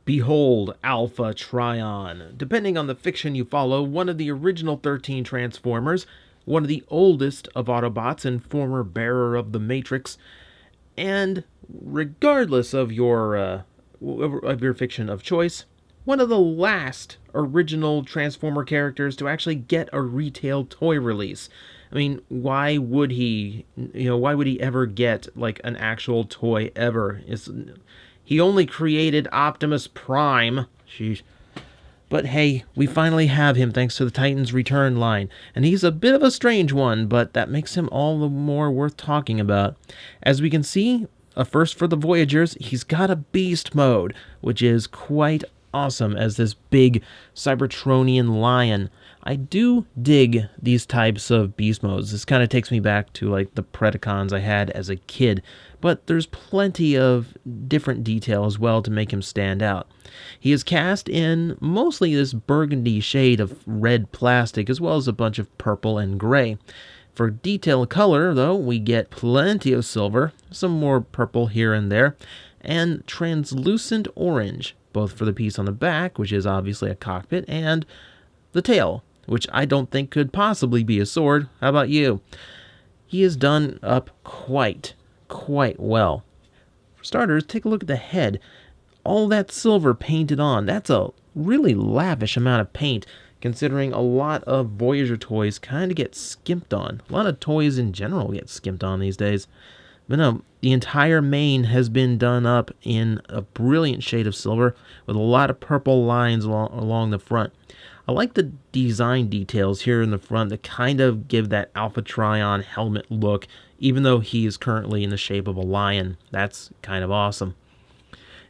Behold Alpha Trion. Depending on the fiction you follow, one of the original 13 Transformers, one of the oldest of Autobots and former bearer of the Matrix, and regardless of your fiction of choice, one of the last original Transformer characters to actually get a retail toy release. I mean, why would he ever get like an actual toy ever? He only created Optimus Prime. Sheesh. But hey, we finally have him thanks to the Titans Return line. And he's a bit of a strange one, but that makes him all the more worth talking about. As we can see, a first for the Voyagers, he's got a beast mode, which is quite awesome as this big Cybertronian lion. I do dig these types of beast modes. This kind of takes me back to like the Predacons I had as a kid, but there's plenty of different detail as well to make him stand out. He is cast in mostly this burgundy shade of red plastic as well as a bunch of purple and gray. For detail color, though, we get plenty of silver, some more purple here and there, and translucent orange, both for the piece on the back, which is obviously a cockpit, and the tail, which I don't think could possibly be a sword. How about you? He is done up quite well. For starters, take a look at the head. All that silver painted on. That's a really lavish amount of paint, considering a lot of Voyager toys kind of get skimped on. A lot of toys in general get skimped on these days. But no, the entire mane has been done up in a brilliant shade of silver with a lot of purple lines along the front. I like the design details here in the front that kind of give that Alpha Trion helmet look, even though he is currently in the shape of a lion. That's kind of awesome.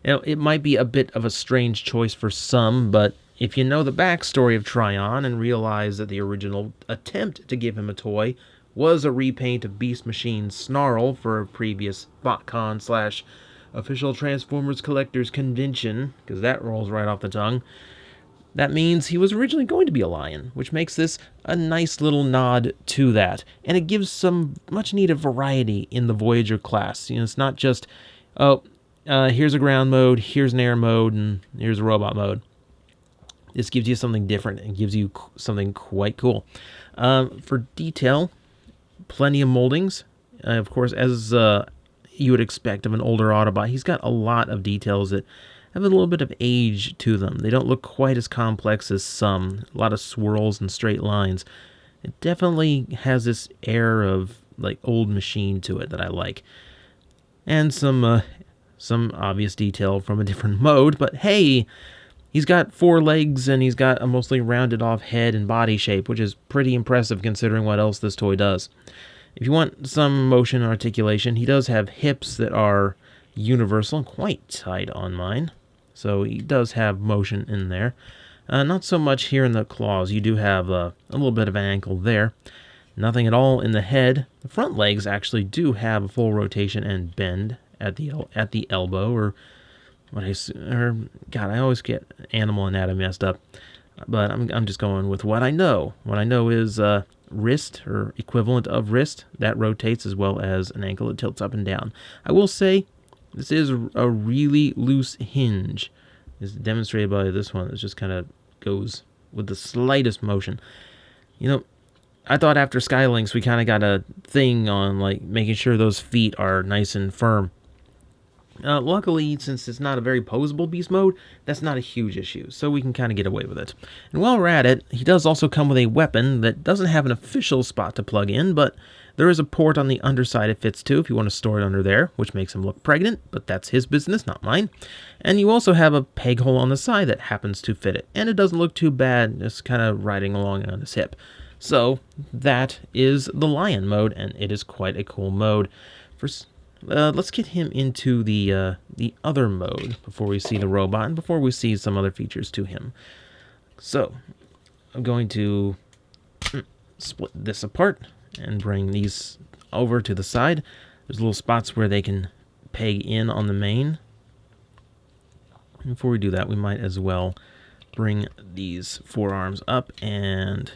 Now, it might be a bit of a strange choice for some, but if you know the backstory of Trion and realize that the original attempt to give him a toy was a repaint of Beast Machine's Snarl for a previous BotCon / Official Transformers Collectors Convention, because that rolls right off the tongue, that means he was originally going to be a lion, which makes this a nice little nod to that. And it gives some much needed variety in the Voyager class. You know, it's not just, here's a ground mode, here's an air mode, and here's a robot mode. This gives you something different and gives you something quite cool. For detail, plenty of moldings. Of course, as you would expect of an older Autobot, he's got a lot of details that have a little bit of age to them. They don't look quite as complex as some. A lot of swirls and straight lines. It definitely has this air of like old machine to it that I like. And some obvious detail from a different mode, but hey, he's got 4 legs and he's got a mostly rounded off head and body shape, which is pretty impressive considering what else this toy does. If you want some motion and articulation, he does have hips that are universal and quite tight on mine. So he does have motion in there. Not so much here in the claws. You do have a little bit of an ankle there. Nothing at all in the head. The front legs actually do have a full rotation and bend at the elbow, or God, I always get animal anatomy messed up. But I'm just going with what I know. What I know is wrist, or equivalent of wrist, that rotates, as well as an ankle that tilts up and down. I will say, this is a really loose hinge. It's demonstrated by this one. It just kind of goes with the slightest motion. You know, I thought after Skylinks we kind of got a thing on like making sure those feet are nice and firm. Luckily, since it's not a very posable beast mode, that's not a huge issue, so we can kind of get away with it. And while we're at it, he does also come with a weapon that doesn't have an official spot to plug in, but there is a port on the underside it fits to if you want to store it under there, which makes him look pregnant, but that's his business, not mine. And you also have a peg hole on the side that happens to fit it, and it doesn't look too bad, just kind of riding along on his hip. So that is the Lion mode, and it is quite a cool mode. Let's get him into the other mode before we see the robot and before we see some other features to him. So I'm going to split this apart and bring these over to the side. There's little spots where they can peg in on the main. Before we do that, we might as well bring these forearms up, and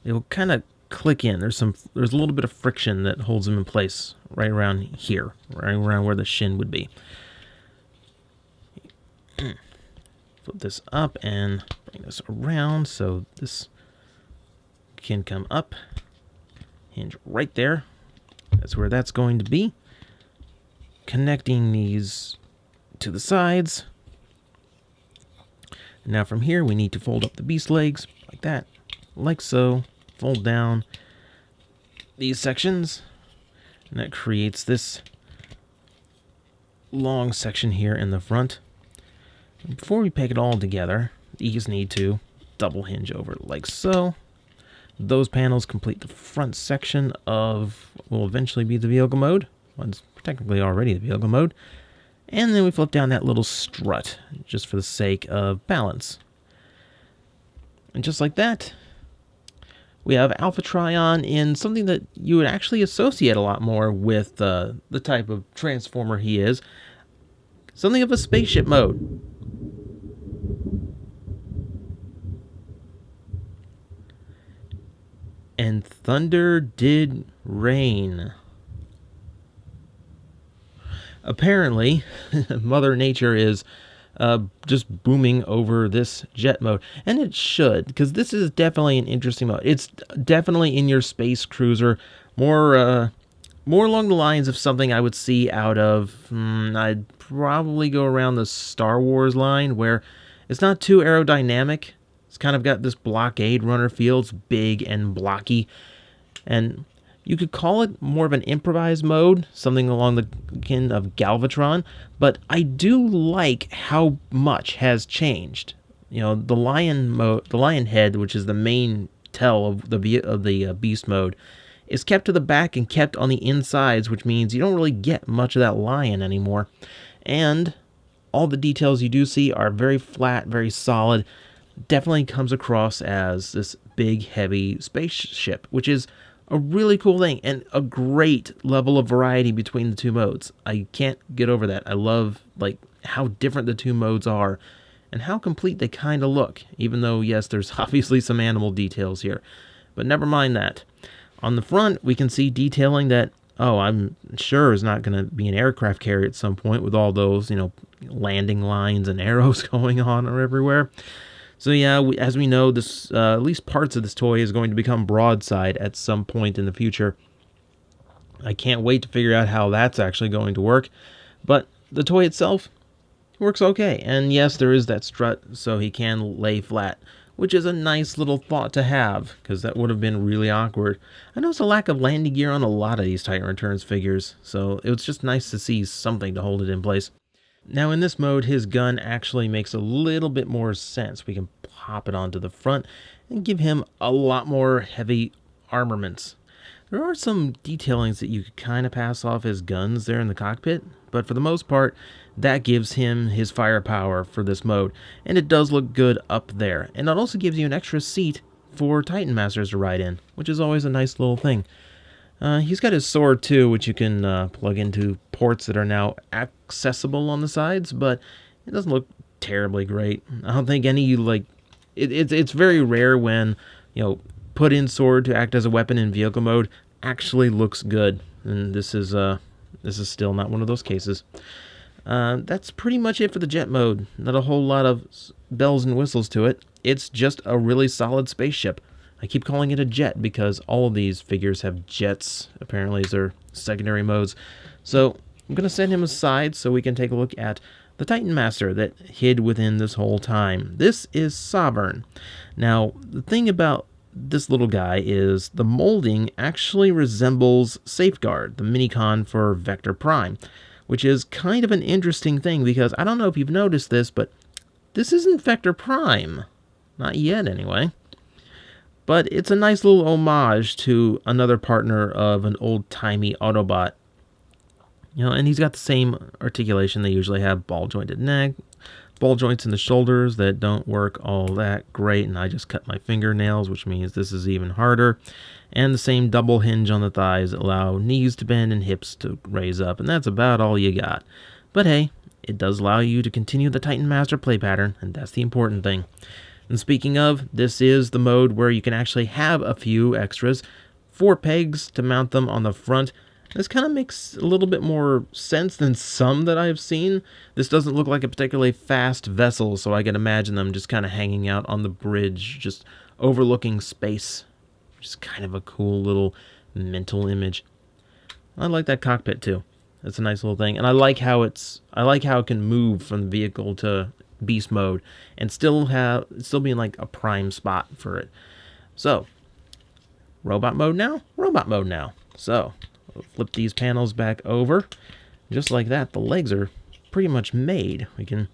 it will kind of click in. There's a little bit of friction that holds them in place right around here, right around where the shin would be. flip this up and bring this around so this can come up. Hinge right there. That's where that's going to be. Connecting these to the sides. Now from here we need to fold up the beast legs like that, like so. Fold down these sections, and that creates this long section here in the front. And before we peg it all together, these need to double hinge over like so. Those panels complete the front section of what will eventually be the vehicle mode. Well, it's technically already the vehicle mode. And then we flip down that little strut, just for the sake of balance. And just like that, we have Alpha Trion in something that you would actually associate a lot more with the type of transformer he is. Something of a spaceship mode. And thunder did rain. Apparently, Mother Nature is just booming over this jet mode. And it should, because this is definitely an interesting mode. It's definitely in your space cruiser. More along the lines of something I would see out of, I'd probably go around the Star Wars line, where it's not too aerodynamic. It's kind of got this blockade runner feel. It's big and blocky. And you could call it more of an improvised mode, something along the kin of Galvatron, but I do like how much has changed. You know, the lion mode, the lion head, which is the main tell of the beast mode, is kept to the back and kept on the insides, which means you don't really get much of that lion anymore. And all the details you do see are very flat, very solid. Definitely comes across as this big, heavy spaceship, which is a really cool thing and a great level of variety between the two modes. I can't get over that. I love how different the two modes are and how complete they kind of look, even though, yes, there's obviously some animal details here. But never mind that. On the front, we can see detailing that, I'm sure is not going to be an aircraft carrier at some point with all those, landing lines and arrows going on everywhere. So yeah, as we know, this at least parts of this toy is going to become broadside at some point in the future. I can't wait to figure out how that's actually going to work. But the toy itself works okay. And yes, there is that strut, so he can lay flat, which is a nice little thought to have, because that would have been really awkward. I noticed a lack of landing gear on a lot of these Titan Returns figures, so it was just nice to see something to hold it in place. Now in this mode, his gun actually makes a little bit more sense. We can pop it onto the front and give him a lot more heavy armaments. There are some detailings that you could kind of pass off as guns there in the cockpit, but for the most part, that gives him his firepower for this mode, and it does look good up there. And it also gives you an extra seat for Titan Masters to ride in, which is always a nice little thing. He's got his sword too, which you can plug into ports that are now accessible on the sides, but it doesn't look terribly great. I don't think any, it's very rare when, put in sword to act as a weapon in vehicle mode actually looks good, and this is still not one of those cases. That's pretty much it for the jet mode. Not a whole lot of bells and whistles to it. It's just a really solid spaceship. I keep calling it a jet because all of these figures have jets, apparently, as their secondary modes. So I'm going to set him aside so we can take a look at the Titan Master that hid within this whole time. This is Sovereign. Now, the thing about this little guy is the molding actually resembles Safeguard, the minicon for Vector Prime, which is kind of an interesting thing because I don't know if you've noticed this, but this isn't Vector Prime. Not yet, anyway. But it's a nice little homage to another partner of an old-timey Autobot. And he's got the same articulation they usually have, ball-jointed neck, ball joints in the shoulders that don't work all that great, and I just cut my fingernails, which means this is even harder, and the same double hinge on the thighs that allow knees to bend and hips to raise up, and that's about all you got. But hey, it does allow you to continue the Titan Master play pattern, and that's the important thing. And speaking of, this is the mode where you can actually have a few extras, 4 pegs to mount them on the front, This kind of makes a little bit more sense than some that I've seen. This doesn't look like a particularly fast vessel, so I can imagine them just kind of hanging out on the bridge, just overlooking space. Which is kind of a cool little mental image. I like that cockpit too. That's a nice little thing, and I like how it can move from vehicle to beast mode and still be in like a prime spot for it. So, robot mode now. Robot mode now. So, we'll flip these panels back over, just like that. The legs are pretty much made. We can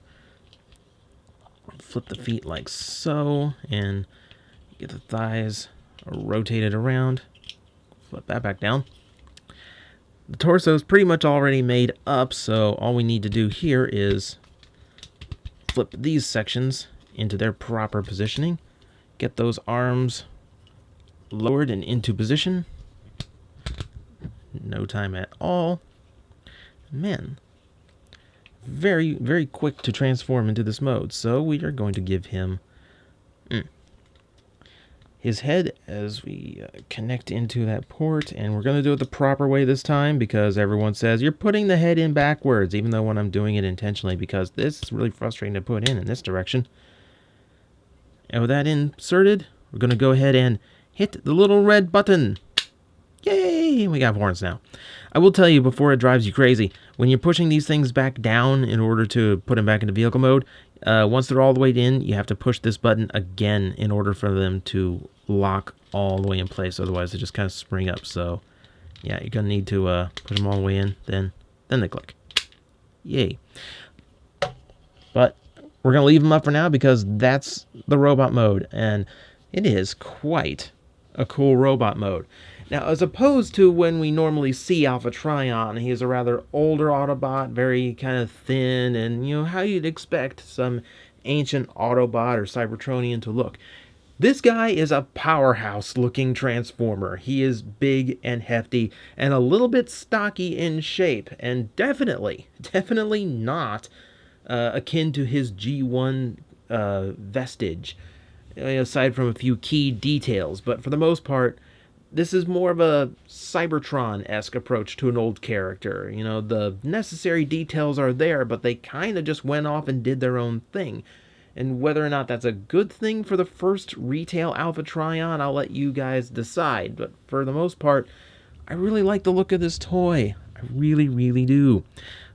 flip the feet like so, and get the thighs rotated around. Flip that back down. The torso is pretty much already made up, so all we need to do here is flip these sections into their proper positioning. Get those arms lowered and into position. No time at all. Man, very, very quick to transform into this mode. So we are going to give him his head as we connect into that port, and we're going to do it the proper way this time because everyone says you're putting the head in backwards, even though when I'm doing it intentionally, because this is really frustrating to put in this direction. And with that inserted, we're going to go ahead and hit the little red button. Yay! We got horns now. I will tell you before it drives you crazy, when you're pushing these things back down in order to put them back into vehicle mode, once they're all the way in, you have to push this button again in order for them to lock all the way in place. Otherwise, they just kind of spring up. So, yeah, you're going to need to push them all the way in, then they click. Yay. But we're going to leave them up for now because that's the robot mode, and it is quite a cool robot mode. Now, as opposed to when we normally see Alpha Trion, he is a rather older Autobot, very kind of thin, and, you know, how you'd expect some ancient Autobot or Cybertronian to look. This guy is a powerhouse-looking Transformer. He is big and hefty, and a little bit stocky in shape, and definitely not akin to his G1 vestige, aside from a few key details. But for the most part, this is more of a Cybertron-esque approach to an old character. You know, the necessary details are there, but they kind of just went off and did their own thing. And whether or not that's a good thing for the first retail Alpha Trion, I'll let you guys decide. But for the most part, I really like the look of this toy. I really, really do.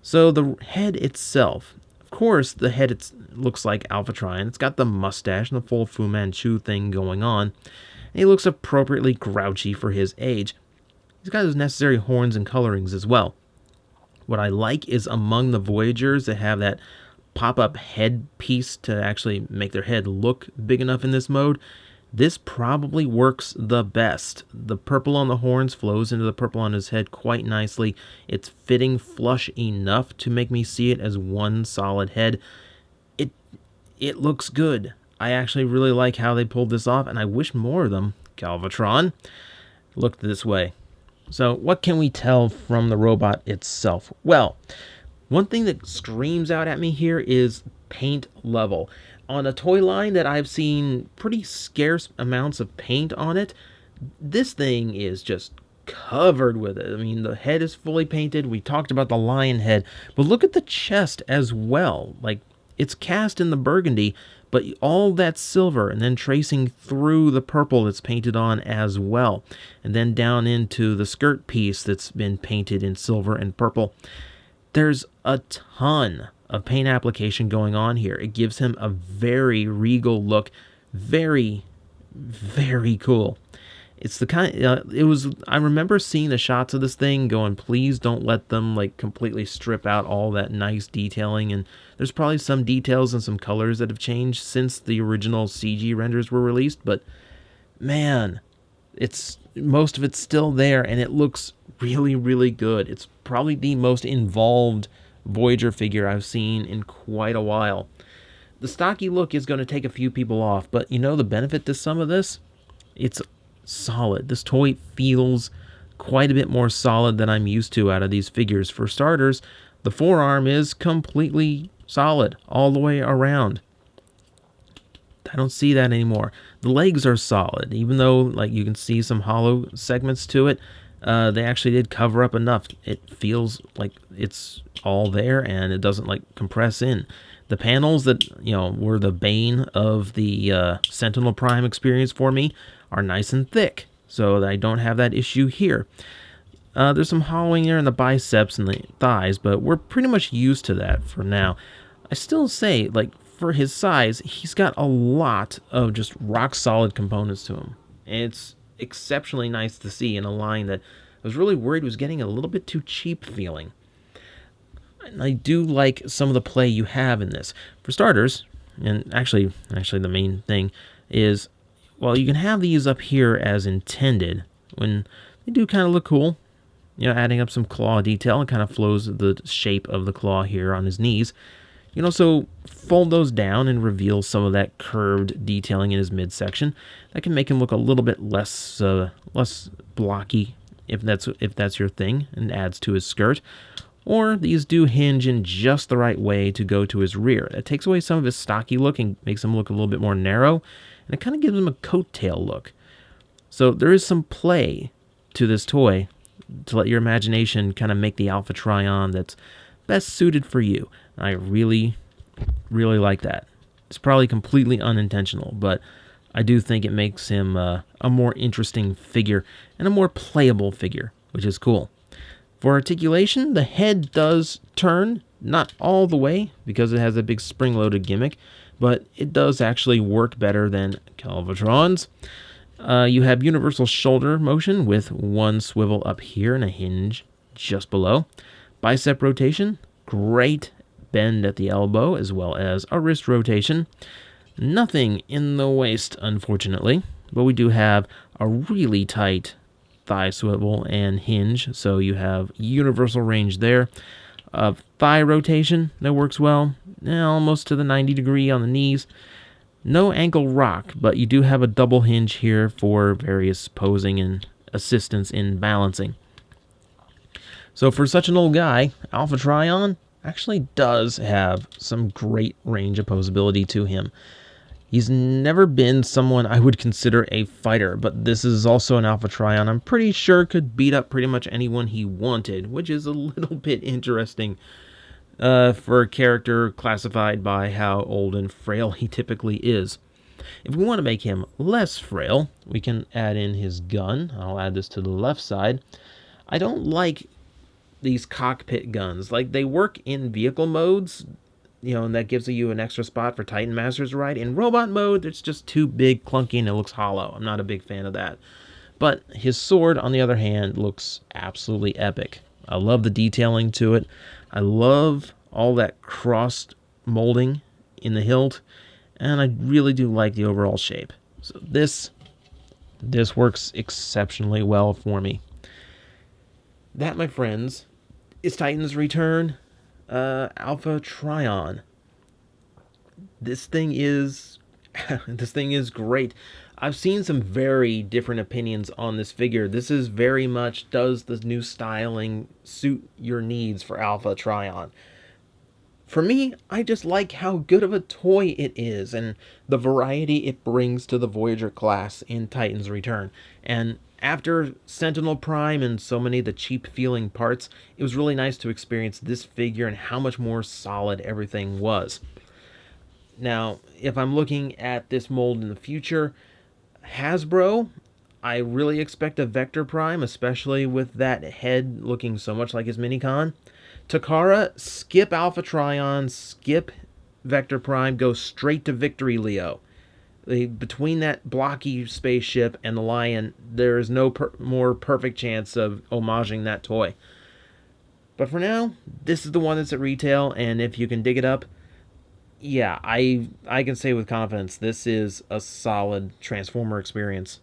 So the head itself, of course, the head looks like Alpha Trion. It's got the mustache and the full Fu Manchu thing going on. And he looks appropriately grouchy for his age. He's got his necessary horns and colorings as well. What I like is among the Voyagers that have that pop-up head piece to actually make their head look big enough in this mode, this probably works the best. The purple on the horns flows into the purple on his head quite nicely. It's fitting flush enough to make me see it as one solid head. It looks good. I actually really like how they pulled this off, and I wish more of them, Galvatron, looked this way. So what can we tell from the robot itself? Well, one thing that screams out at me here is paint level. On a toy line that I've seen pretty scarce amounts of paint on it, this thing is just covered with it. I mean, the head is fully painted. We talked about the lion head, but look at the chest as well. Like, it's cast in the burgundy, but all that silver, and then tracing through the purple that's painted on as well, and then down into the skirt piece that's been painted in silver and purple. There's a ton of paint application going on here. It gives him a very regal look. Very, very cool. It's the kind, I remember seeing the shots of this thing going, please don't let them like completely strip out all that nice detailing. And there's probably some details and some colors that have changed since the original CG renders were released. But man, most of it's still there, and it looks really, really good. It's probably the most involved Voyager figure I've seen in quite a while. The stocky look is going to take a few people off, but you know the benefit to some of this? It's solid. This toy feels quite a bit more solid than I'm used to out of these figures. For starters, the forearm is completely solid all the way around. I don't see that anymore. The legs are solid, even though like you can see some hollow segments to it. They actually did cover up enough. It feels like it's all there, and it doesn't like compress in. The panels that were the bane of the Sentinel Prime experience for me are nice and thick, so I don't have that issue here. There's some hollowing there in the biceps and the thighs, but we're pretty much used to that for now. I still say, like, for his size, he's got a lot of just rock-solid components to him. And it's exceptionally nice to see in a line that I was really worried was getting a little bit too cheap feeling. And I do like some of the play you have in this. For starters, and actually the main thing is, well, you can have these up here as intended when they do kind of look cool. Adding up some claw detail, and kind of flows the shape of the claw here on his knees. You can also fold those down and reveal some of that curved detailing in his midsection. That can make him look a little bit less blocky, if that's your thing, and adds to his skirt. Or these do hinge in just the right way to go to his rear. It takes away some of his stocky look and makes him look a little bit more narrow, and it kind of gives him a coattail look. So there is some play to this toy to let your imagination kind of make the Alpha Trion that's best suited for you. I really, really like that. It's probably completely unintentional, but I do think it makes him a more interesting figure and a more playable figure, which is cool. For articulation, the head does turn, not all the way, because it has a big spring-loaded gimmick, but it does actually work better than Galvatron's. You have universal shoulder motion with one swivel up here and a hinge just below. Bicep rotation, great bend at the elbow, as well as a wrist rotation. Nothing in the waist, unfortunately, but we do have a really tight thigh swivel and hinge, so you have universal range there. Thigh rotation, that works well, almost to the 90 degree on the knees. No ankle rock, but you do have a double hinge here for various posing and assistance in balancing. So for such an old guy, Alpha Trion actually does have some great range of posability to him. He's never been someone I would consider a fighter, but this is also an Alpha Trion I'm pretty sure could beat up pretty much anyone he wanted, which is a little bit interesting for a character classified by how old and frail he typically is. If we want to make him less frail, we can add in his gun. I'll add this to the left side. I don't like these cockpit guns. Like, they work in vehicle modes, and that gives you an extra spot for Titan Masters to ride. In robot mode, it's just too big, clunky, and it looks hollow. I'm not a big fan of that. But his sword, on the other hand, looks absolutely epic. I love the detailing to it. I love all that crossed molding in the hilt, and I really do like the overall shape. So this works exceptionally well for me. That, my friends, is Titan's Return, Alpha Trion. This thing is great. I've seen some very different opinions on this figure. This is very much, does the new styling suit your needs for Alpha Trion? For me, I just like how good of a toy it is and the variety it brings to the Voyager class in Titan's Return. And after Sentinel Prime and so many of the cheap-feeling parts, it was really nice to experience this figure and how much more solid everything was. Now, if I'm looking at this mold in the future, Hasbro, I really expect a Vector Prime, especially with that head looking so much like his Minicon. Takara, skip Alpha Trion, skip Vector Prime, go straight to Victory Leo. Between that blocky spaceship and the lion, there is no more perfect chance of homaging that toy. But for now, this is the one that's at retail, and if you can dig it up, yeah, I can say with confidence, this is a solid Transformer experience.